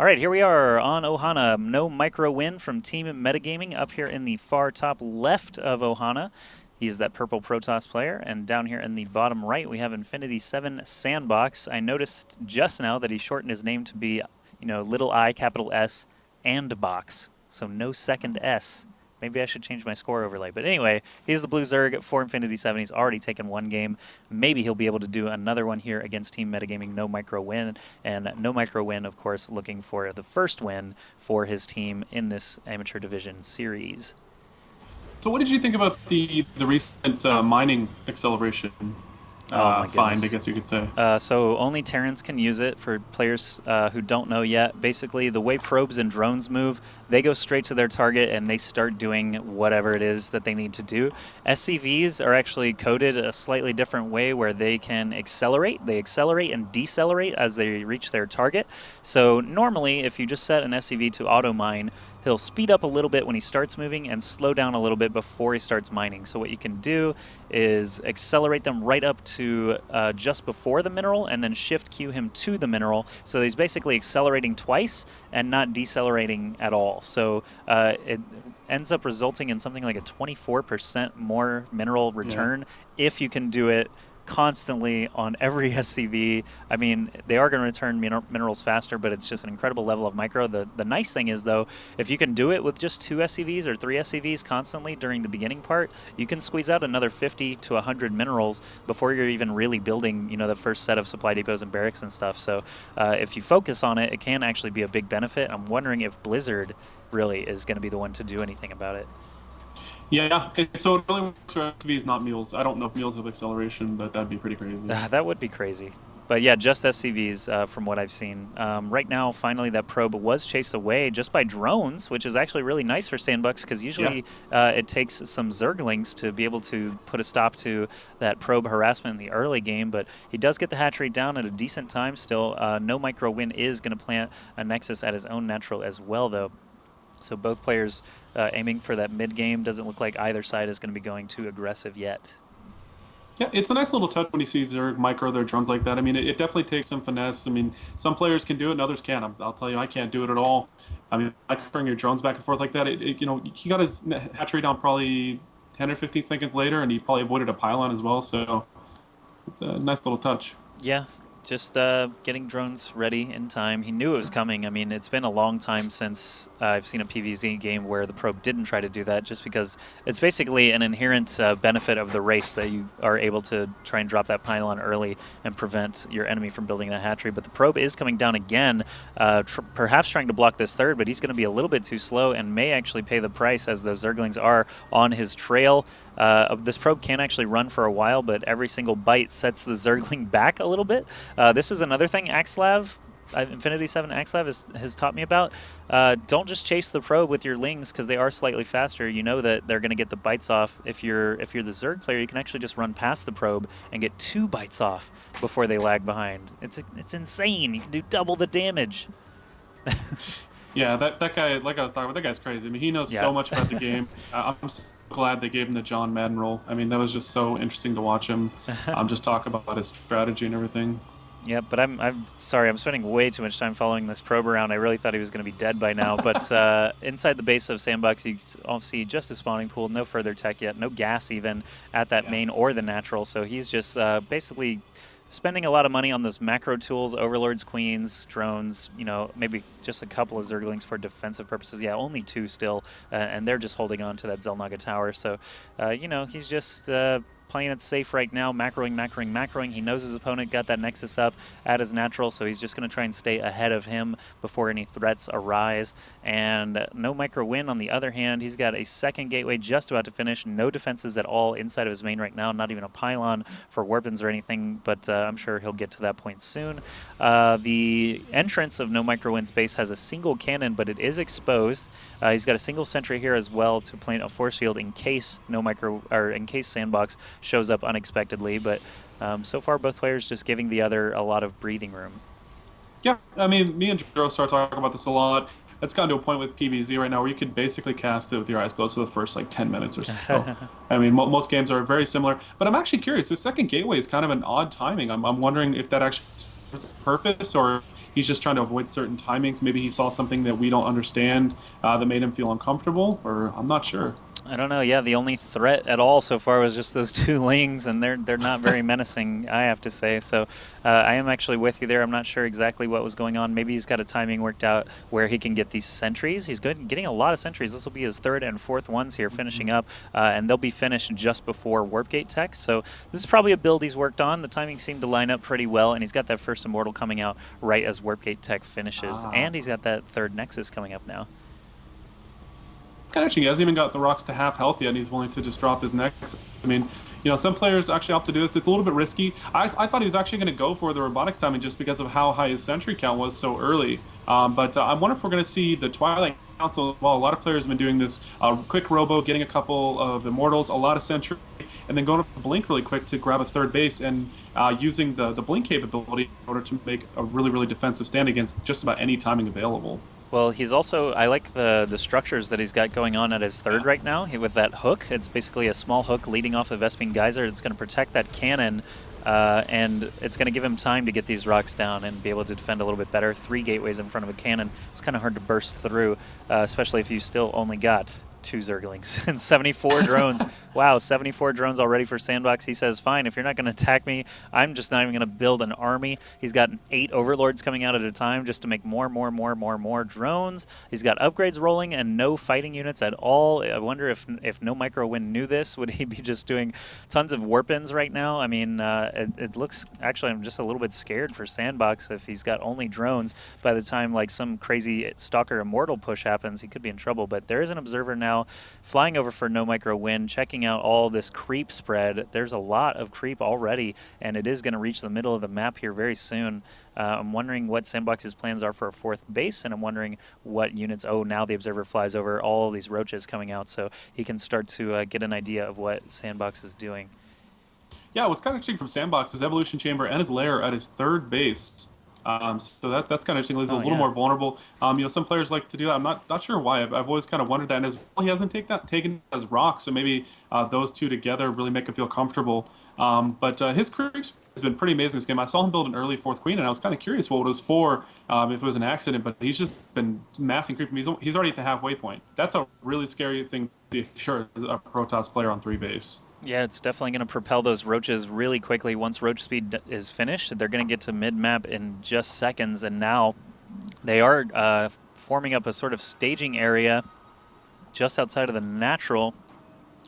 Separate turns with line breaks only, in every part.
All right, here we are on Ohana. No micro win from Team Metagaming up here in the far top left of Ohana. He's that purple Protoss player. And down here in the bottom right, we have Infinity Seven.Sanddbox. I noticed just now that he shortened his name to be, little I, capital S, and box. So no second S. Maybe I should change my score overlay. But anyway, he's the blue Zerg for Infinity 7. He's already taken one game. Maybe he'll be able to do another one here against Team Metagaming No Micro Win. And No Micro Win, of course, looking for the first win for his team in this Amateur Division series.
So what did you think about the recent mining acceleration find, I guess you could say?
So only Terrans can use it for players who don't know yet. Basically, the way probes and drones move, they go straight to their target and they start doing whatever it is that they need to do. SCVs are actually coded a slightly different way where they can accelerate. They accelerate and decelerate as they reach their target. So normally, if you just set an SCV to auto mine, he'll speed up a little bit when he starts moving and slow down a little bit before he starts mining. So what you can do is accelerate them right up to just before the mineral and then shift queue him to the mineral. So he's basically accelerating twice and not decelerating at all. So it ends up resulting in something like a 24% more mineral return if you can do it constantly on every SCV. I mean, they are going to return minerals faster, but it's just an incredible level of micro. The nice thing is, though, if you can do it with just 2 SCVs or 3 SCVs constantly during the beginning part, you can squeeze out another 50 to 100 minerals before you're even really building, the first set of supply depots and barracks and stuff. So if you focus on it, it can actually be a big benefit. I'm wondering if Blizzard really is going to be the one to do anything about it.
Yeah, so it really works for SCVs, not mules. I don't know if mules have acceleration, but that'd be pretty crazy.
That would be crazy. But yeah, just SCVs from what I've seen. Right now, finally, that probe was chased away just by drones, which is actually really nice for Sandbox because usually it takes some Zerglings to be able to put a stop to that probe harassment in the early game. But he does get the hatch rate down at a decent time still. No Micro Win is going to plant a Nexus at his own natural as well, though. So both players aiming for that mid game. Doesn't look like either side is going to be going too aggressive yet.
Yeah, it's a nice little touch when you see Zerg micro their drones like that. I mean, it definitely takes some finesse. I mean, some players can do it and others can't. I'll tell you, I can't do it at all. I mean, microing your drones back and forth like that, he got his hatch rate down probably 10 or 15 seconds later, and he probably avoided a pylon as well. So it's a nice little touch.
Yeah. Just getting drones ready in time. He knew it was coming. I mean, it's been a long time since I've seen a PvZ game where the probe didn't try to do that, just because it's basically an inherent benefit of the race that you are able to try and drop that pylon early and prevent your enemy from building that hatchery. But the probe is coming down again, perhaps trying to block this third, but he's going to be a little bit too slow and may actually pay the price as those Zerglings are on his trail. This probe can actually run for a while, but every single bite sets the Zergling back a little bit. This is another thing Axlav, Infinity 7 Axlav has taught me about. Don't just chase the probe with your lings because they are slightly faster. You know that they're going to get the bites off. If you're the Zerg player, you can actually just run past the probe and get 2 bites off before they lag behind. It's insane. You can do double the damage.
Yeah, that guy, like I was talking about, that guy's crazy. I mean, he knows so much about the game. I'm so glad they gave him the John Madden role. I mean, that was just so interesting to watch him just talk about his strategy and everything.
Yeah, but I'm sorry, I'm spending way too much time following this probe around. I really thought he was going to be dead by now. But inside the base of Sandbox, you all see just a spawning pool, no further tech yet, no gas even at that main or the natural. So he's just basically spending a lot of money on those macro tools, overlords, queens, drones, maybe just a couple of Zerglings for defensive purposes. Yeah, only 2 still, and they're just holding on to that Zelnaga tower. So, he's just playing it safe right now, macroing. He knows his opponent got that Nexus up at his natural, so he's just going to try and stay ahead of him before any threats arise. And No Micro Win, on the other hand, he's got a second gateway just about to finish. No defenses at all inside of his main right now, not even a pylon for weapons or anything, but I'm sure he'll get to that point soon. The entrance of No Micro Win's base has a single cannon, but it is exposed. He's got a single sentry here as well to plant a force field in case in case Sandbox shows up unexpectedly. But so far, both players just giving the other a lot of breathing room.
Yeah, I mean, me and Joe start talking about this a lot. It's gotten to a point with PvZ right now where you could basically cast it with your eyes closed for the first 10 minutes or so. I mean, most games are very similar. But I'm actually curious. The second gateway is kind of an odd timing. I'm wondering if that actually serves a purpose or he's just trying to avoid certain timings. Maybe he saw something that we don't understand that made him feel uncomfortable, or I'm not sure.
I don't know. Yeah, the only threat at all so far was just those two lings, and they're not very menacing, I have to say. So I am actually with you there. I'm not sure exactly what was going on. Maybe he's got a timing worked out where he can get these sentries. He's good, getting a lot of sentries. This will be his third and fourth ones here finishing up, and they'll be finished just before Warp Gate Tech. So this is probably a build he's worked on. The timing seemed to line up pretty well, and he's got that first Immortal coming out right as Warp Gate Tech finishes, and he's got that third Nexus coming up now.
It's kind of interesting. He hasn't even got the rocks to half health yet, and he's willing to just drop his Nexus. I mean, some players actually opt to do this. It's a little bit risky. I thought he was actually going to go for the robotics timing just because of how high his sentry count was so early. But I wonder if we're going to see the Twilight Council. Well, a lot of players have been doing this quick robo, getting a couple of Immortals, a lot of sentry, and then going up the blink really quick to grab a third base and using the blink capability in order to make a really, really defensive stand against just about any timing available.
Well, he's also, I like the structures that he's got going on at his third right now. With that hook, it's basically a small hook leading off the Vespene Geyser. It's going to protect that cannon, and it's going to give him time to get these rocks down and be able to defend a little bit better. 3 gateways in front of a cannon. It's kind of hard to burst through, especially if you still only got 2 Zerglings and 74 drones. Wow, 74 drones already for Sandbox. He says, fine, if you're not going to attack me, I'm just not even going to build an army. He's got 8 Overlords coming out at a time just to make more drones. He's got upgrades rolling and no fighting units at all. I wonder if NoMicroWin knew this. Would he be just doing tons of warp-ins right now? I mean, it looks, actually, I'm just a little bit scared for Sandbox if he's got only drones. By the time like some crazy Stalker Immortal push happens, he could be in trouble. But there is an observer now flying over for NoMicroWin, checking out all this creep spread. There's a lot of creep already, and it is going to reach the middle of the map here very soon. I'm wondering what Sandbox's plans are for a 4th base, and I'm wondering what units. Oh, now the observer flies over all these roaches coming out, so he can start to get an idea of what Sandbox is doing.
Yeah, what's kind of interesting from Sandbox is Evolution Chamber and his lair at his third base. So that's kind of interesting. He's a little more vulnerable. Some players like to do that. I'm not sure why. I've always kind of wondered that. And as well, he hasn't taken as rocks, so maybe those two together really make him feel comfortable. But his creeps has been pretty amazing this game. I saw him build an early 4th queen, and I was kind of curious what it was for, if it was an accident. But he's just been massing creeping. He's already at the halfway point. That's a really scary thing if you're a Protoss player on 3 base.
Yeah, it's definitely going to propel those roaches really quickly. Once roach speed is finished, they're going to get to mid-map in just seconds, and now they are forming up a sort of staging area just outside of the natural.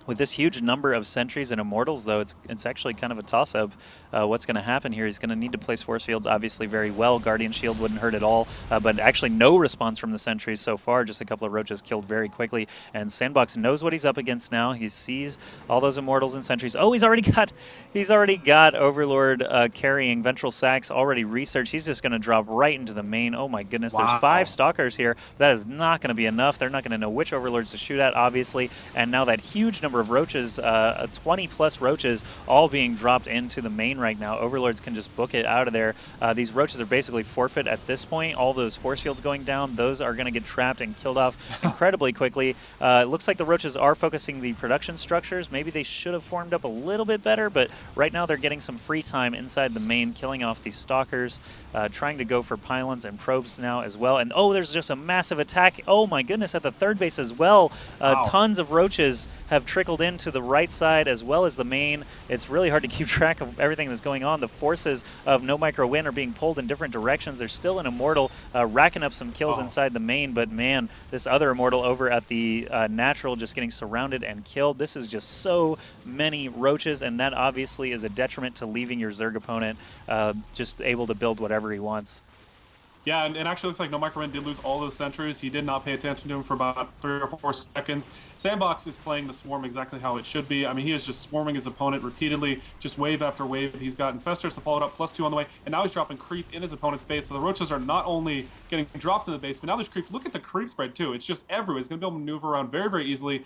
With this huge number of sentries and immortals, though, it's actually kind of a toss-up. What's going to happen here? He's going to need to place force fields obviously very well. Guardian Shield wouldn't hurt at all, but actually no response from the sentries so far. Just a couple of roaches killed very quickly, and Sandbox knows what he's up against now. He sees all those immortals and sentries. Oh, he's already got Overlord carrying Ventral Sacs already researched. He's just going to drop right into the main. Oh my goodness, wow. There's 5 Stalkers here. That is not going to be enough. They're not going to know which Overlords to shoot at, obviously, and now that huge number of roaches, 20+ roaches, all being dropped into the main right now. Overlords can just book it out of there. These roaches are basically forfeit at this point. All those force fields going down, those are going to get trapped and killed off incredibly quickly. It looks like the roaches are focusing the production structures. Maybe they should have formed up a little bit better, but right now they're getting some free time inside the main, killing off these stalkers, trying to go for pylons and probes now as well. And oh, there's just a massive attack. Oh my goodness, at the third base as well. Wow. Tons of roaches have trickled into the right side as well as the main. It's really hard to keep track of everything that's going on. The forces of NoMicroWin are being pulled in different directions. There's still an Immortal racking up some kills inside the main, but man, this other Immortal over at the natural just getting surrounded and killed. This is just so many roaches, and that obviously is a detriment to leaving your Zerg opponent just able to build whatever he wants.
Yeah, and it actually looks like NoMicroWin did lose all those sentries. He did not pay attention to him for about 3 or 4 seconds. Sandbox is playing the swarm exactly how it should be. I mean, he is just swarming his opponent repeatedly, just wave after wave. He's got Infestors to follow it up, +2 on the way, and now he's dropping creep in his opponent's base. So the roaches are not only getting dropped in the base, but now there's creep. Look at the creep spread, too. It's just everywhere. He's going to be able to maneuver around very, very easily.